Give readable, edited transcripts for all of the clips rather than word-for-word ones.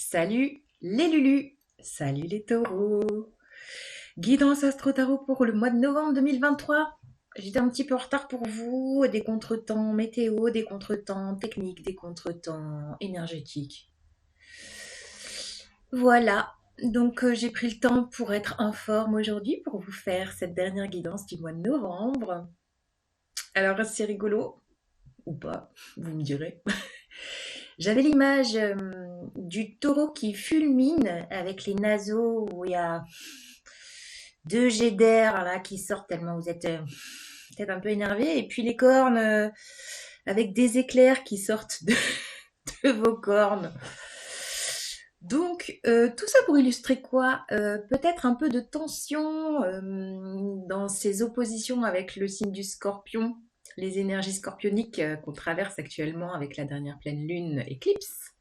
Salut les Lulus, salut les taureaux. Guidance Astro Tarot pour le mois de novembre 2023. J'étais un petit peu en retard pour vous, des contretemps météo, des contretemps techniques, des contretemps énergétiques. Voilà, donc j'ai pris le temps pour être en forme aujourd'hui pour vous faire cette dernière guidance du mois de novembre. Alors c'est rigolo, ou pas, vous me direz. J'avais l'image du taureau qui fulmine avec les naseaux où il y a deux jets d'air là qui sortent tellement vous êtes peut-être un peu énervé, et puis les cornes avec des éclairs qui sortent de vos cornes. Donc tout ça pour illustrer quoi? Peut-être un peu de tension dans ces oppositions avec le signe du Scorpion, les énergies scorpioniques qu'on traverse actuellement avec la dernière pleine lune éclipse.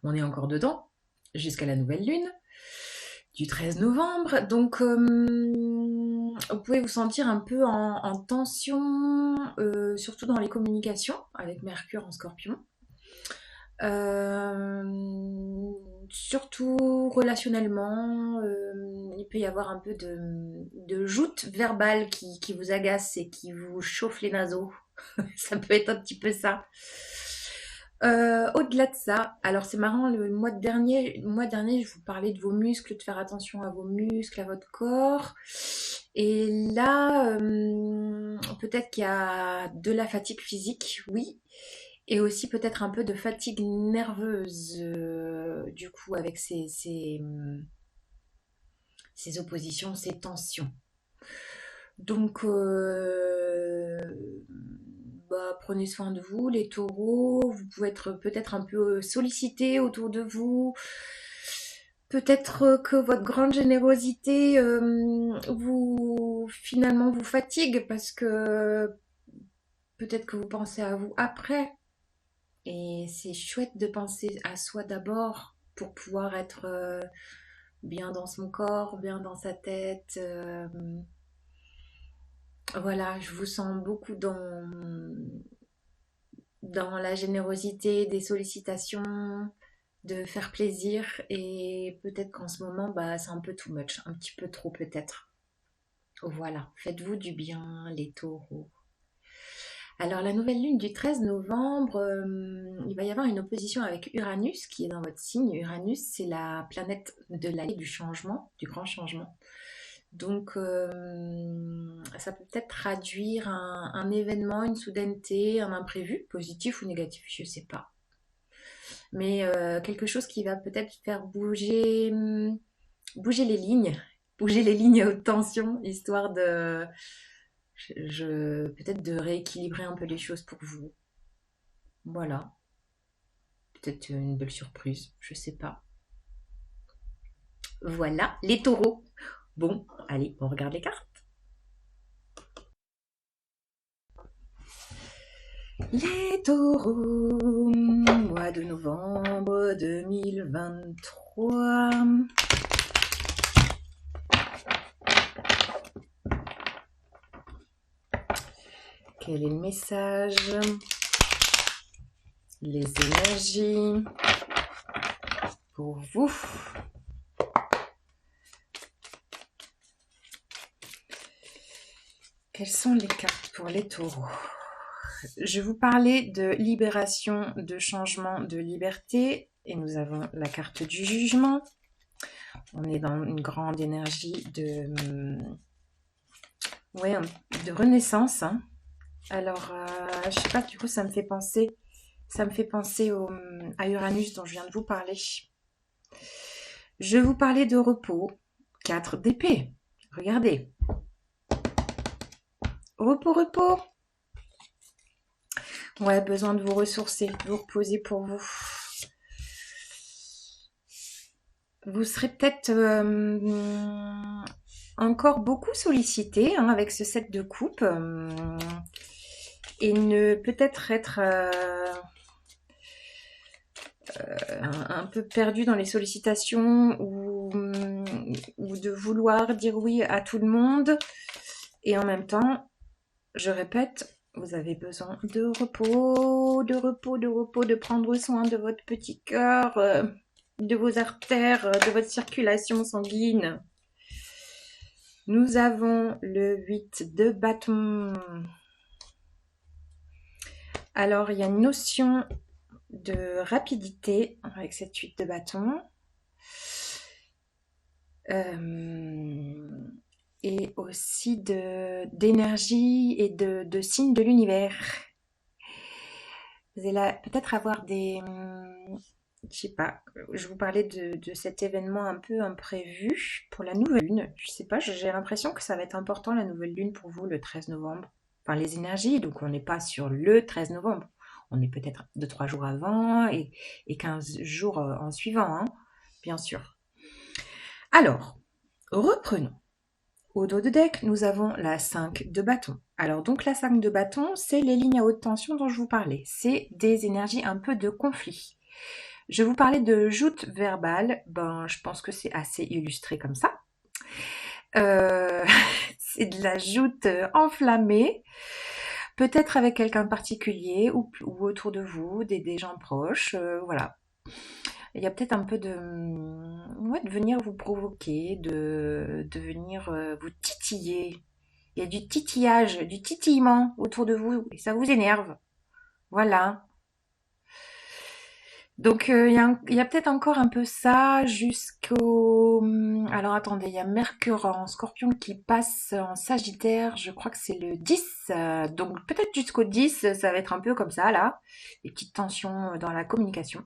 On est encore dedans jusqu'à la nouvelle lune du 13 novembre. Donc vous pouvez vous sentir un peu en tension, surtout dans les communications avec Mercure en Scorpion. Surtout relationnellement, il peut y avoir un peu de joute verbale qui vous agace et qui vous chauffe les naseaux. Ça peut être un petit peu ça. Au-delà de ça, alors c'est marrant, le mois dernier, je vous parlais de vos muscles, de faire attention à vos muscles, à votre corps. Et là, peut-être qu'il y a de la fatigue physique, oui, et aussi peut-être un peu de fatigue nerveuse, du coup, avec ces oppositions, ces tensions. Donc, prenez soin de vous, les taureaux. Vous pouvez être peut-être un peu sollicité autour de vous. Peut-être que votre grande générosité finalement vous fatigue parce que peut-être que vous pensez à vous après. Et c'est chouette de penser à soi d'abord pour pouvoir être bien dans son corps, bien dans sa tête. Voilà, je vous sens beaucoup dans la générosité, des sollicitations, de faire plaisir. Et peut-être qu'en ce moment, c'est un peu too much, un petit peu trop peut-être. Voilà, faites-vous du bien, les taureaux. Alors, la nouvelle lune du 13 novembre, il va y avoir une opposition avec Uranus qui est dans votre signe. Uranus, c'est la planète de l'année du changement, du grand changement. Donc, ça peut peut-être traduire un événement, une soudaineté, un imprévu, positif ou négatif, je ne sais pas. Mais quelque chose qui va peut-être faire bouger les lignes à haute tension, histoire de peut-être de rééquilibrer un peu les choses pour vous. Voilà. Peut-être une belle surprise, je sais pas. Voilà, les taureaux. Bon, allez, on regarde les cartes. Les taureaux, mois de novembre 2023. Quel est le message? Les énergies pour vous. Quelles sont les cartes pour les taureaux? Je vous parlais de libération, de changement, de liberté, et nous avons la carte du jugement. On est dans une grande énergie de renaissance. Hein. Alors, je sais pas, du coup, ça me fait penser à Uranus dont je viens de vous parler. Je vous parlais de repos, 4 d'épée. Regardez. Repos, repos. Ouais, besoin de vous ressourcer, de vous reposer pour vous. Vous serez peut-être encore beaucoup sollicité avec ce 7 de coupe et ne peut-être être un peu perdu dans les sollicitations ou de vouloir dire oui à tout le monde. Et en même temps, je répète, vous avez besoin de repos, de prendre soin de votre petit cœur. de vos artères, de votre circulation sanguine. Nous avons le 8 de bâton. Alors, il y a une notion de rapidité avec cette 8 de bâton. Et aussi d'énergie et de signes de l'univers. Vous allez peut-être avoir des... je sais pas, je vous parlais de cet événement un peu imprévu pour la nouvelle lune. Je sais pas, j'ai l'impression que ça va être important la nouvelle lune pour vous le 13 novembre. Enfin, les énergies, donc on n'est pas sur le 13 novembre. On est peut-être 2-3 jours avant et 15 jours en suivant, hein, bien sûr. Alors, reprenons. Au dos de deck, nous avons la 5 de bâton. Alors donc la 5 de bâton, c'est les lignes à haute tension dont je vous parlais. C'est des énergies un peu de conflit. Je vous parlais de joute verbale. Ben, je pense que c'est assez illustré comme ça. C'est de la joute enflammée. Peut-être avec quelqu'un de particulier ou autour de vous, des gens proches. Voilà. Il y a peut-être un peu de venir vous provoquer, de venir vous titiller. Il y a du titillage, du titillement autour de vous et ça vous énerve. Voilà. Donc il y a peut-être encore un peu ça jusqu'au... Alors attendez, il y a Mercure en Scorpion qui passe en Sagittaire, je crois que c'est le 10. Donc peut-être jusqu'au 10, ça va être un peu comme ça là. Des petites tensions dans la communication.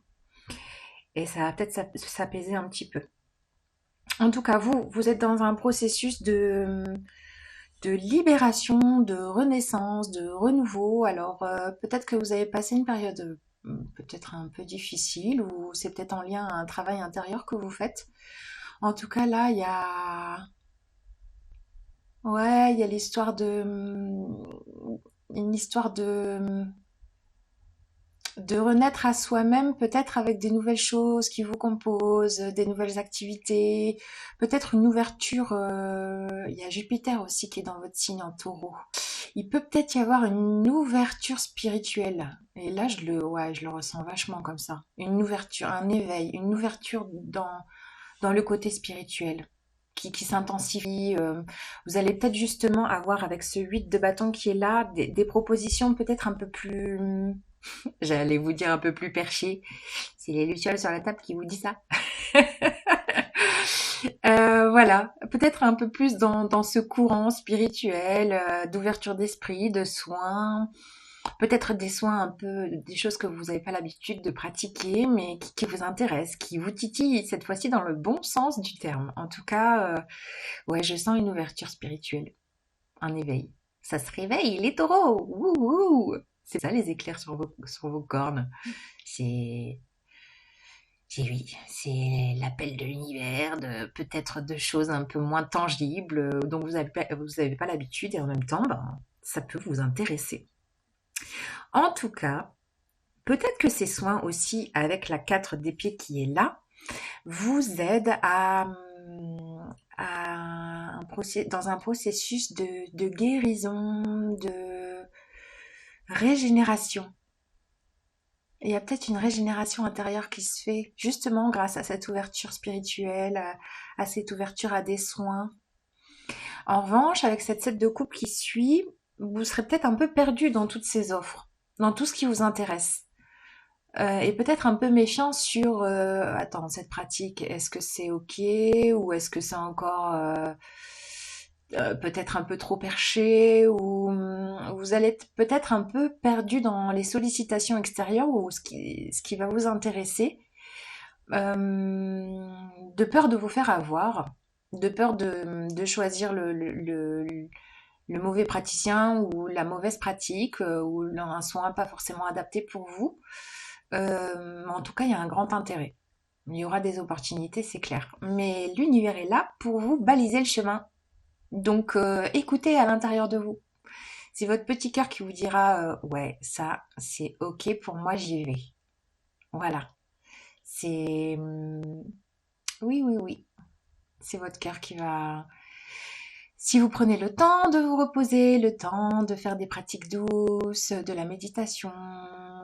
Et ça va peut-être s'apaiser un petit peu. En tout cas, vous êtes dans un processus de libération, de renaissance, de renouveau. Alors peut-être que vous avez passé une période peut-être un peu difficile ou c'est peut-être en lien à un travail intérieur que vous faites. En tout cas, là, il y a... Ouais, il y a l'histoire de... Une histoire de renaître à soi-même, peut-être avec des nouvelles choses qui vous composent, des nouvelles activités, peut-être une ouverture. Il y a Jupiter aussi qui est dans votre signe en Taureau. Il peut peut-être y avoir une ouverture spirituelle. Et là, je le ressens vachement comme ça. Une ouverture, un éveil, une ouverture dans le côté spirituel qui s'intensifie. Vous allez peut-être justement avoir avec ce 8 de bâton qui est là des propositions peut-être un peu plus... J'allais vous dire un peu plus perché. C'est les lucioles sur la table qui vous dit ça. Voilà, peut-être un peu plus dans ce courant spirituel, d'ouverture d'esprit, de soins, peut-être des soins un peu, des choses que vous n'avez pas l'habitude de pratiquer, mais qui vous intéressent, qui vous titillent cette fois-ci dans le bon sens du terme. En tout cas, ouais, je sens une ouverture spirituelle, un éveil. Ça se réveille, les taureaux! Wouhou! C'est ça les éclairs sur vos cornes. C'est oui, c'est l'appel de l'univers, de peut-être de choses un peu moins tangibles dont vous avez pas l'habitude et en même temps, ben, ça peut vous intéresser. En tout cas, peut-être que ces soins aussi avec la 4 des pieds qui est là vous aident dans un processus de guérison, de régénération. Il y a peut-être une régénération intérieure qui se fait justement grâce à cette ouverture spirituelle, à cette ouverture à des soins. En revanche, avec cette 7 de coupe qui suit, vous serez peut-être un peu perdu dans toutes ces offres, dans tout ce qui vous intéresse. Et peut-être un peu méfiant sur attends, cette pratique, est-ce que c'est ok ou est-ce que c'est encore peut-être un peu trop perché ou vous allez être peut-être un peu perdu dans les sollicitations extérieures ou ce qui va vous intéresser, de peur de vous faire avoir, de peur de choisir le mauvais praticien ou la mauvaise pratique ou un soin pas forcément adapté pour vous. En tout cas, il y a un grand intérêt. Il y aura des opportunités, c'est clair. Mais l'univers est là pour vous baliser le chemin. Donc, écoutez à l'intérieur de vous. C'est votre petit cœur qui vous dira ouais, ça, c'est ok pour moi, j'y vais. Voilà. C'est oui, oui, oui. C'est votre cœur Si vous prenez le temps de vous reposer, le temps de faire des pratiques douces, de la méditation,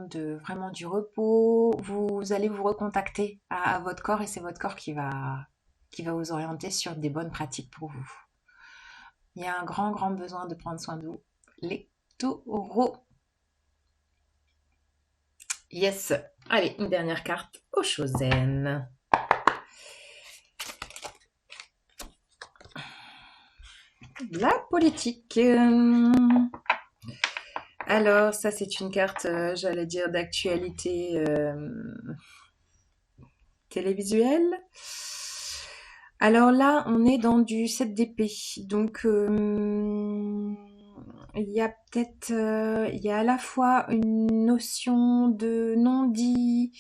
de vraiment du repos, vous allez vous recontacter à votre corps et c'est votre corps qui va vous orienter sur des bonnes pratiques pour vous. Il y a un grand, grand besoin de prendre soin de vous. Les taureaux. Yes. Allez, une dernière carte au Shosen. La politique. Alors, ça, c'est une carte, j'allais dire, d'actualité télévisuelle. Alors là, on est dans du 7 d'épée. Donc, il y a peut-être, il y a à la fois une notion de non-dit,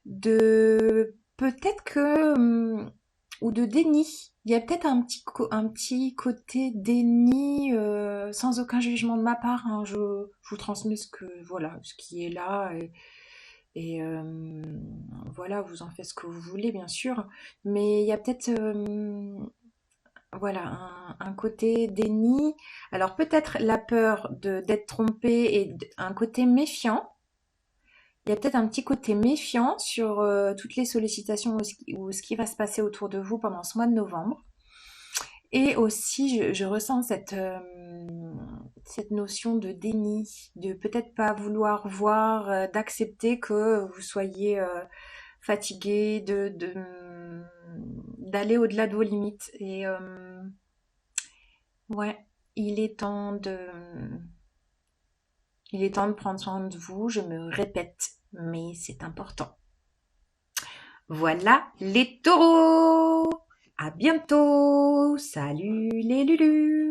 de peut-être que, ou de déni. Il y a peut-être un petit côté déni, sans aucun jugement de ma part, hein. Je vous transmets voilà, ce qui est là et voilà, vous en faites ce que vous voulez, bien sûr. Mais il y a peut-être, voilà, un côté déni. Alors peut-être la peur d'être trompé et un côté méfiant. Il y a peut-être un petit côté méfiant sur toutes les sollicitations ou ce qui va se passer autour de vous pendant ce mois de novembre. Et aussi, je ressens cette notion de déni, de peut-être pas vouloir voir, d'accepter que vous soyez fatigué, d'aller au-delà de vos limites. Et ouais, il est temps de, il est temps de prendre soin de vous. Je me répète, mais c'est important. Voilà les taureaux! À bientôt! Salut les lulus!